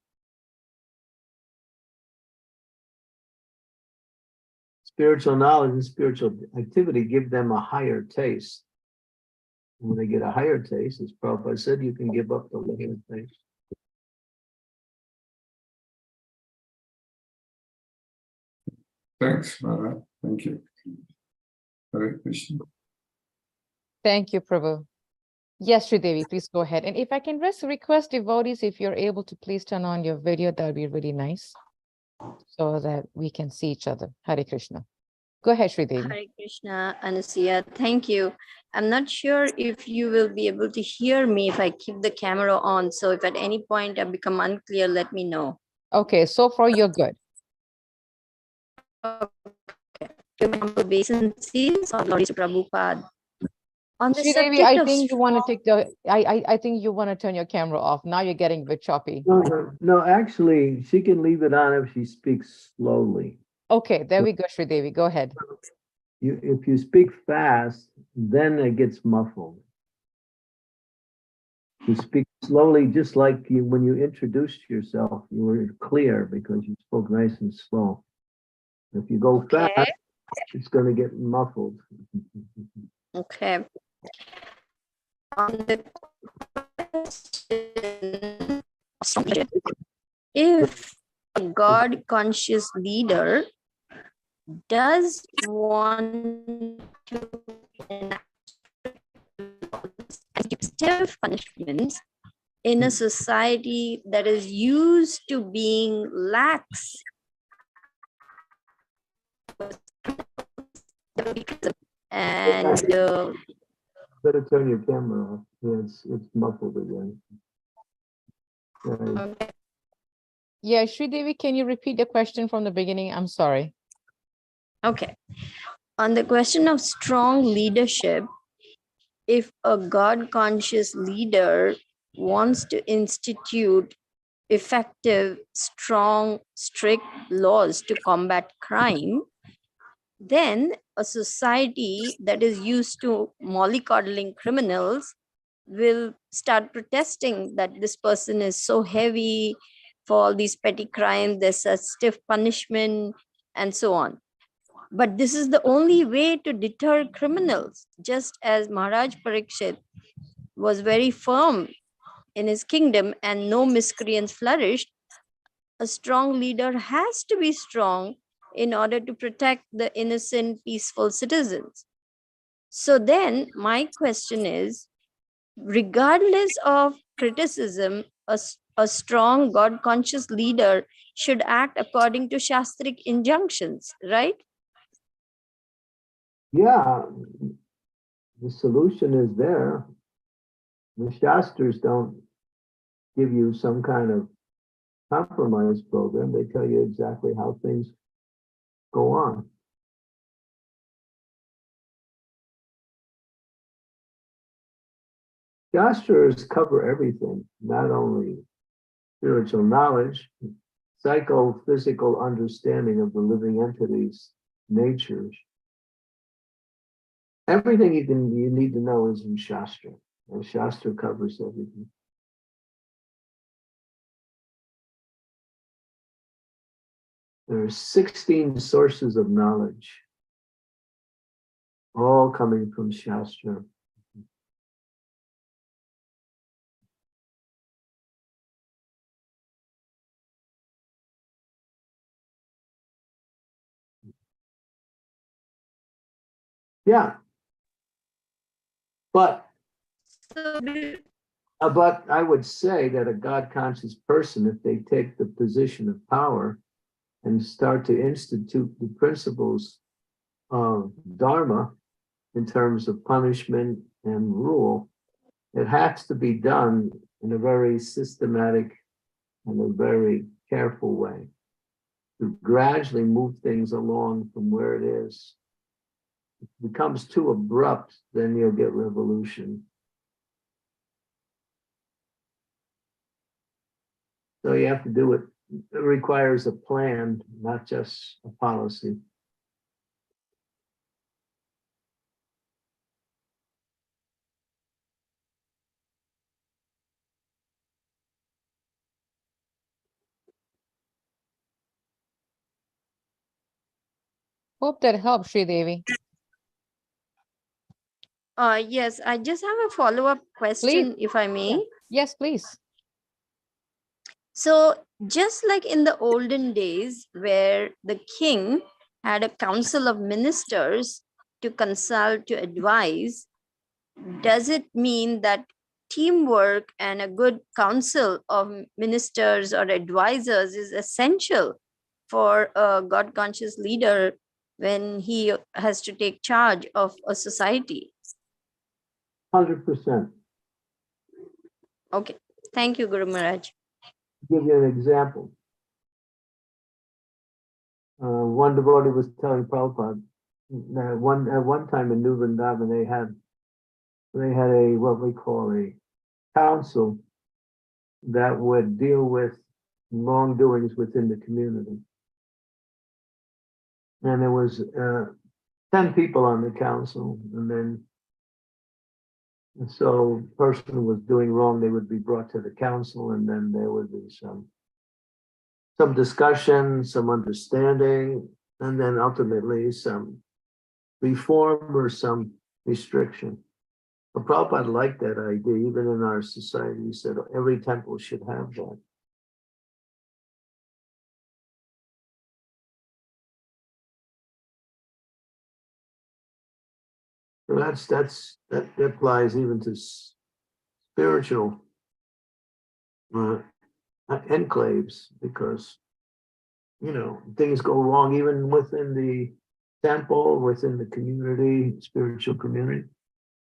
Spiritual knowledge and spiritual activity give them a higher taste. When they get a higher taste, as Prabhupada said, you can give up the lower taste. Thanks, Maharaj. Thank you. Hare Krishna. Thank you, Prabhu. Yes, Sridevi, please go ahead. And if I can just request devotees, if you're able to please turn on your video, that would be really nice, so that we can see each other. Hare Krishna. Go ahead, Sridevi. Hare Krishna, Anusia. Thank you. I'm not sure if you will be able to hear me if I keep the camera on. So if at any point I become unclear, let me know. Okay, so far you're good. Obeisances of Lord Prabhupada. On the Sridevi, subject I of think you want to strong- take the, I think you want to turn your camera off. Now you're getting a bit choppy. No, actually, she can leave it on if she speaks slowly. Okay, there we go, Sridevi. Go ahead. If you speak fast, then it gets muffled. You speak slowly, just like you, when you introduced yourself, you were clear because you spoke nice and slow. If you go Okay. fast, it's going to get muffled. Okay. On the question of strong leadership, if a God conscious leader does want to enact stiff punishments in a society that is used to being lax, and Better turn your camera off. Yeah, it's muffled again. Okay. Yeah, Sridevi, can you repeat the question from the beginning? I'm sorry. okay, on the question of strong leadership, if a God conscious leader wants to institute effective, strong, strict laws to combat crime, then a society that is used to mollycoddling criminals will start protesting that this person is so heavy for all these petty crimes, there's such stiff punishment, and so on. But this is the only way to deter criminals, just as Maharaj Parikshit was very firm in his kingdom and no miscreants flourished. A strong leader has to be strong in order to protect the innocent, peaceful citizens. So then my question is, regardless of criticism, a strong God conscious leader should act according to Shastric injunctions, right? Yeah, the solution is there. The Shastras don't give you some kind of compromise program. They tell you exactly how things go on. Shastras cover everything, not only spiritual knowledge, psychophysical understanding of the living entities' natures. Everything you need to know is in Shastra. And Shastra covers everything. There are 16 sources of knowledge, all coming from Shastra. Yeah. But I would say that a God-conscious person, if they take the position of power and start to institute the principles of Dharma in terms of punishment and rule, it has to be done in a very systematic and a very careful way to gradually move things along from where it is. If it becomes too abrupt, then you'll get revolution. So you have to do it. It requires a plan, not just a policy. Hope that helps, Sridevi. Yes, I just have a follow-up question, if I may. Yeah. Yes, please. So just like in the olden days where the king had a council of ministers to consult, to advise, does it mean that teamwork and a good council of ministers or advisors is essential for a God conscious leader when he has to take charge of a society? 100%. Okay, thank you, Guru Maharaj. Give you an example. One devotee was telling Prabhupada that at one time in New Vrindavan they had a what we call a council that would deal with wrongdoings within the community. And there was 10 people on the council, and then so person who was doing wrong, they would be brought to the council, and then there would be some discussion, some understanding, and then ultimately some reform or some restriction. But Prabhupada liked that idea. Even in our society, he said every temple should have that. So that applies even to spiritual enclaves, because things go wrong even within the temple, within the community, spiritual community,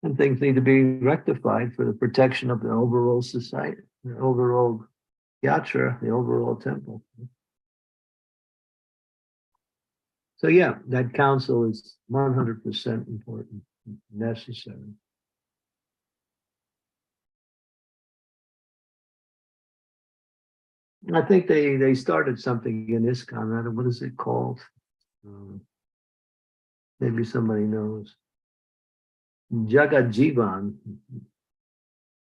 and things need to be rectified for the protection of the overall society, the overall yatra, the overall temple. So yeah, that council is 100% important, necessary. I think they started something in ISKCON. What is it called? Maybe somebody knows. Jagat Jivan.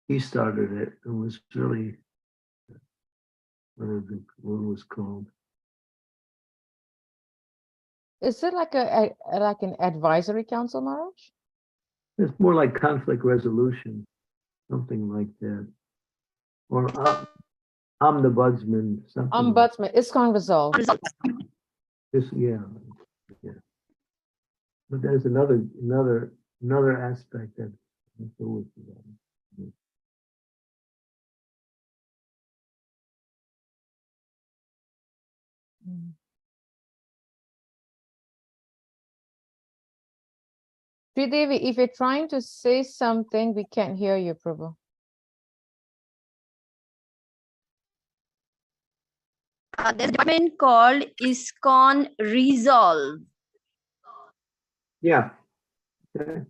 He started it. It was really what it was called. Is it like like an advisory council, Maharaj? It's more like conflict resolution, something like that, or ombudsman, something. Ombudsman, ISKCON Resolve. Yeah. But there's another aspect that. Mm. Sridevi, if you're trying to say something, we can't hear you, Prabhu. There's a department called ISKCON Resolve. Yeah. Okay.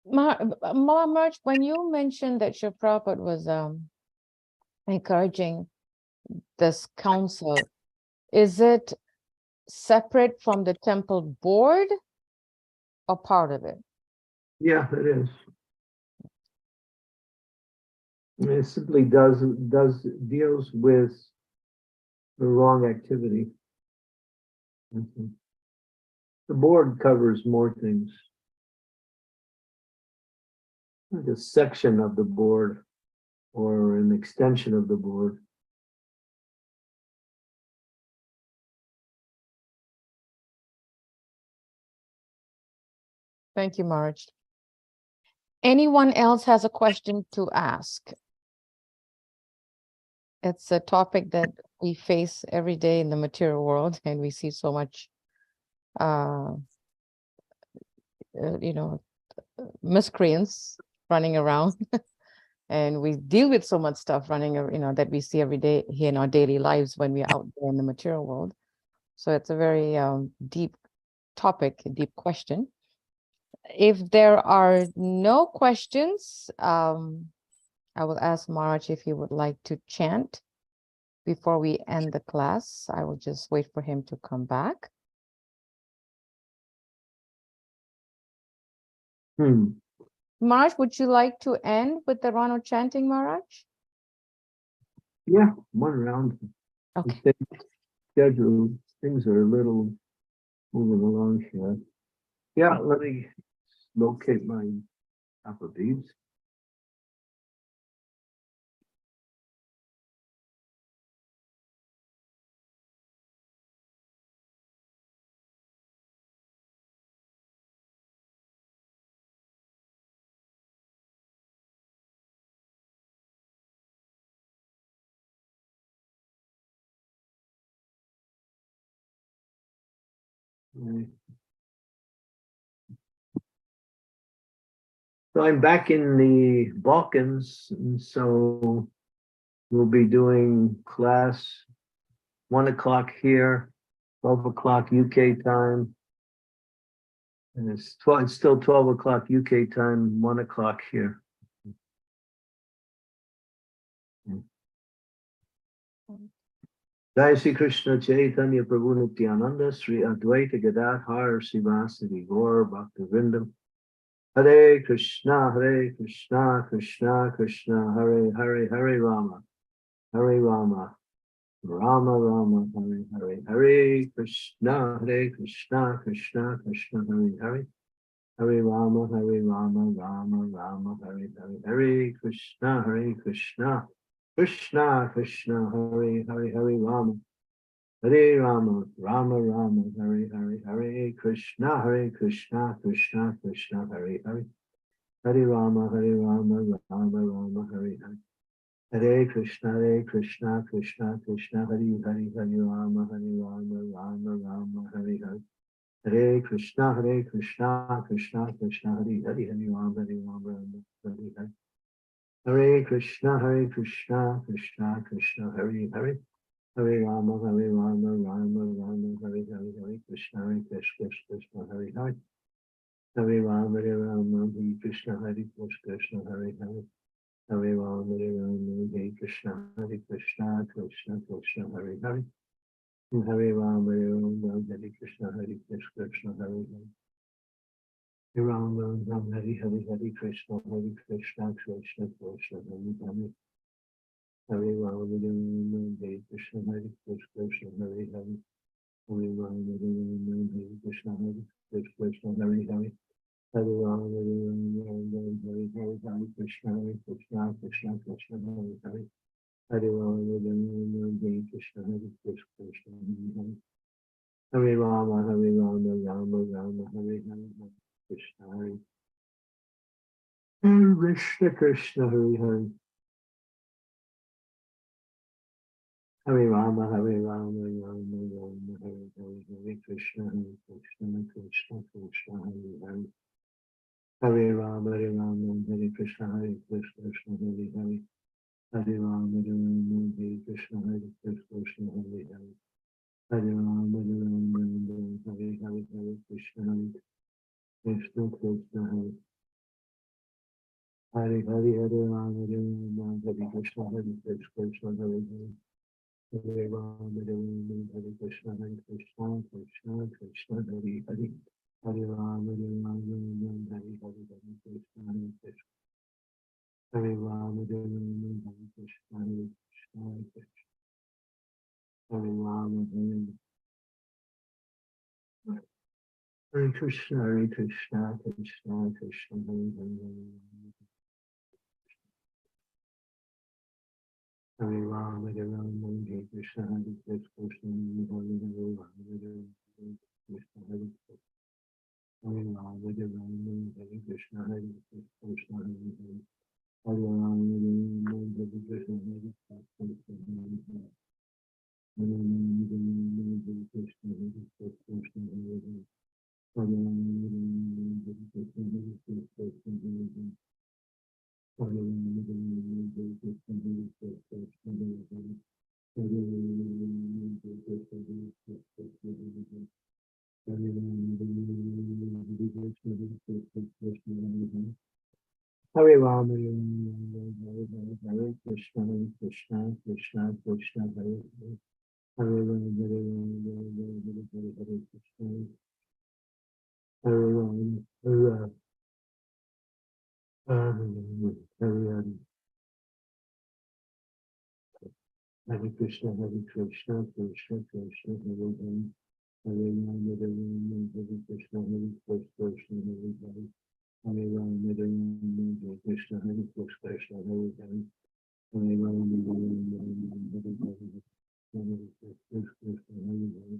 Maharaj, when you mentioned that Srila Prabhupada was encouraging this council, is it separate from the temple board or part of it? Yeah, it is. It simply deals with the wrong activity. Mhm. The board covers more things. Like a section of the board or an extension of the board. Thank you, Maharaj. Anyone else has a question to ask? It's a topic that we face every day in the material world, and we see so much, miscreants running around, and we deal with so much stuff running, that we see every day here in our daily lives when we're out there in the material world. So it's a very deep topic, a deep question. If there are no questions, I will ask Maharaj if he would like to chant before we end the class. I will just wait for him to come back. Maharaj, would you like to end with the round of chanting, Maharaj? Yeah, one round. Okay. Schedule. Things are a little moving along here. Yeah, let me locate my copper beads. So I'm back in the Balkans, and so we'll be doing class 1 o'clock here, 12 o'clock UK time. And it's still 12 o'clock UK time, 1 o'clock here. Jai Sri Krishna Chaitanya Prabhu Nityananda Sri Advaita Gadadhar Sivasadi Gaur Bhaktivinoda Hare Krishna Krishna Krishna Hare Hare Hare Rama Rama Rama Hare Hare Krishna Krishna Krishna Hare Hare Hare Rama Rama Hare Hare Krishna Krishna Krishna Hare Rama Hare Rama Rama Hare Krishna Krishna Hare Hare Hare Rama Rama Hare Hare Krishna Krishna Hare Rama Rama Hare Hare Hare Krishna Krishna Hare Rama Hare Hare Hare Krishna Krishna Hare Hare Hare Rama Rama Hare Hare Krishna Krishna Hare Hare Hare Rama Hare Krishna Hare Hare Hare Rama Hare Krishna Krishna Hare Hare Hare Rama Hare Krishna Krishna Hare Hare Hare Rama Hare Krishna Krishna Hare Hare Hare Rama Hare Krishna Krishna Hare Hare Hare Rama Hare Krishna Krishna Hare Hare Hare Rama Hare Krishna Krishna Hare Hare Hare Rama Hare Krishna Krishna Hare Rama Rama Hare Hare Krishna Hare Krishna Hare Hare Hare Rama Rama Hare Krishna Krishna Hare Hare Hare Rama Hare Krishna Krishna Hare Hare Hare Rama Hare Krishna Krishna Hare Hare Hare Rama Hare Krishna Krishna Hare Hare Hare Rama Hare Krishna Krishna Hare Hare Hare Rama Hare Krishna Krishna Hare Hare Hare Rama Hare Krishna Hare Rama Hare Krishna Hare Rama Hare Krishna Krishna Hare Hare Rama Hare Krishna Krishna Hare Rama Hare Krishna Krishna Hare Rama Hare Krishna Hare Rama Hare Krishna Krishna Hare Hare Rama Hare Krishna Hare Rama Hare Krishna Krishna Hare Hare Hare Rama Hare Krishna Krishna Hare Hare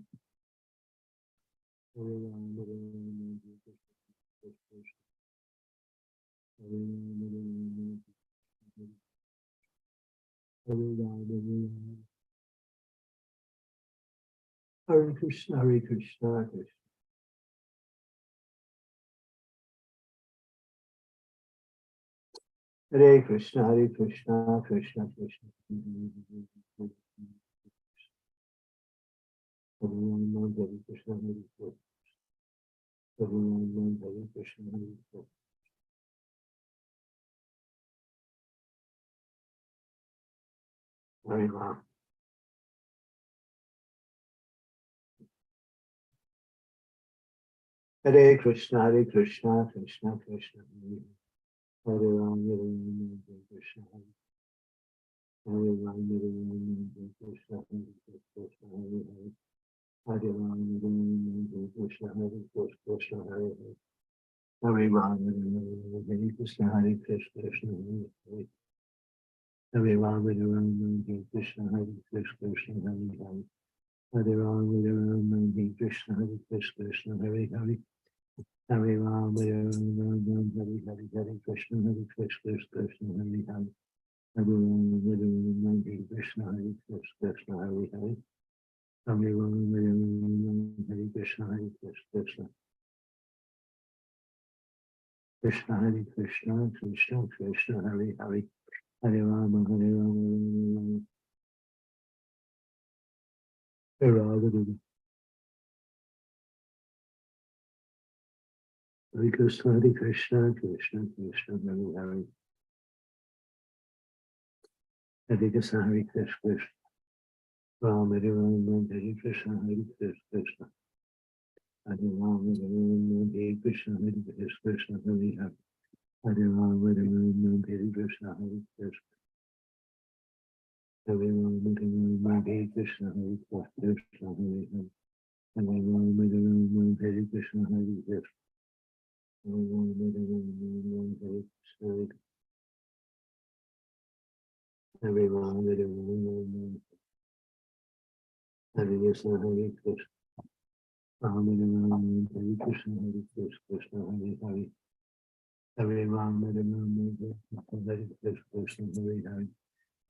Hare Rama Hare Krishna Krishna Hare Hare Hare Rama Hare Krishna Krishna Hare Krishna, Krishna Krishna. Hare Ram, Hare Krishna, Hare Krishna. Hare Ram, Hare Krishna, Hare Krishna. Hare Ram. Hare Krishna, Krishna Krishna. Hare Ram, Hare Krishna, Hare Ram, Hare Krishna, Hare Hare. Hare Ram, Hare Krishna, Hare Krishna, Hare Hare. Hare Ram, Hare Krishna, Hare Krishna, Hare Hare. Hare Ram, Hare Krishna, Hare Krishna, Hare Hare. Hare Ram, Hare Krishna, Hare Krishna, Hare Hare. Hare Ram, Hare Hare Krishna, Hare Krishna, Hare Hare. Hare Ram, Hare Krishna, Hare Krishna, Hare Hare. Hare Ram, Hare Krishna, Hare Krishna. Krishna Hare Krishna, Krishna Krishna Hare Hare. Hare Rama, Hare Rama, Hare Rama. Hare Krishna, Hare Krishna, Krishna Krishna Hare Hare. Hare Krishna, Hare Krishna, Rama, Hare Rama, Hare Krishna, Hare Krishna. Hare Rama, Hare Rama, Hare Krishna, Hare Krishna, Hare Hare. Hare Rama, Hare Rama, Hare Krishna, Hare Krishna. Hare Rama, Hare Rama, Hare Krishna, Hare Krishna, Hare Hare. Hare Rama, Hare Rama, Hare Krishna, Hare Krishna. Hare Rama, Hare Rama, Hare Krishna. Hare Rama, Hare Rama, Hare Krishna, Hare Krishna. Rama, Hare Rama, Hare Krishna, Hare Krishna, Hare Hare. Hare Rama, Hare Rama, Hare Krishna, Hare Hare.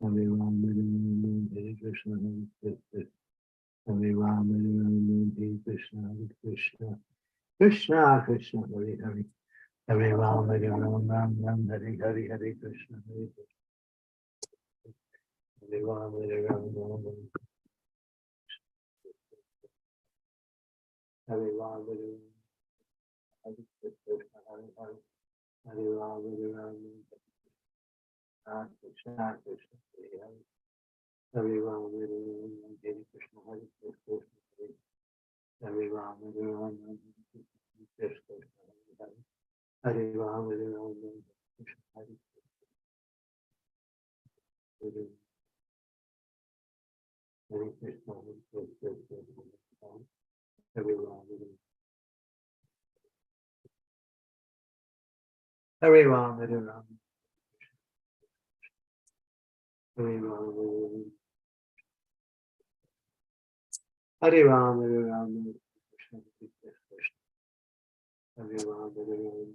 Hare Rama, Hare Rama, Hare Krishna, Hare Krishna. Hare Rama, Hare Rama, Hare Krishna, Hare Krishna. Krishna, Krishna, Hare Hare. Hare Rama, Hare Rama, Hare Hare, Hare Krishna, Hare Krishna. Hare Rama, Hare Rama, Hare Rama, Hare Krishna, Hare Hare. Hare Rama, Hare Rama, Krishna, Krishna, Hare Hare. Hare Rama, Hare Rama, Hare Krishna, Hare Krishna, Hare Rama, Hare Rama, Hare Krishna, Hare Hare. Hare Rama, Hare Rama, Krishna, Hare Krishna, Hare Krishna, Hare Krishna, Hare Rama, Hare Rama, Hare Rama, Hare Rama, Hare Rama, Hare Rama, Krishna, Krishna, Hare Rama, Hare Rama,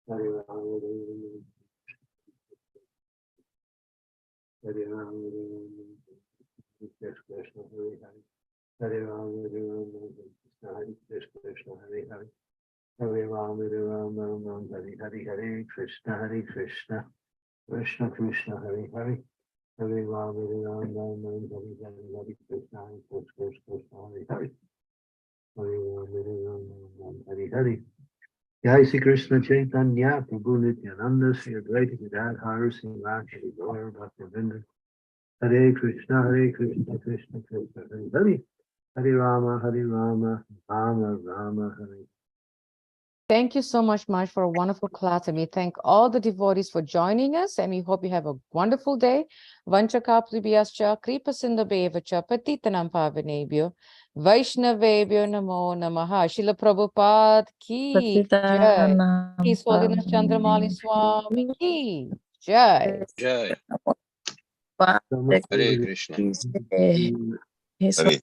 Hare Rama, Hare Rama, Krishna, Hare Hare. Hare Rama, Hare Rama, Krishna, Hare Hare. Hare Rama, Hare Rama, Hare Hare, Hare Krishna, Hare Krishna, Krishna Krishna, Hare Hare. Hare Rama, Hare Rama, Hare Hare, Hare Krishna, Krishna, Hare Hare. Hare Rama, Hare Rama, Hare Hare. Jai Sri Krishna Chaitanya, Prabhu Nityananda, Sri Advaita Gadadhar, Sri Rajari Gaur, Bhaktivinoda. Hare Krishna, Krishna Krishna, Hare Hare. Hare Rama, Rama Rama, Hare. Thank you so much, Maj, for a wonderful class. And we thank all the devotees for joining us. And we hope you have a wonderful day. Vanchakaplibhyascha, Kripasindhabhevacha, Patitanam Pavanebhyo, Vaishnavebhyo Namo Namaha. Srila Prabhupada ki jai. His Holiness Candramauli Swami ki jai. Jai. Namaste. Hare Krishna. Peace. Hare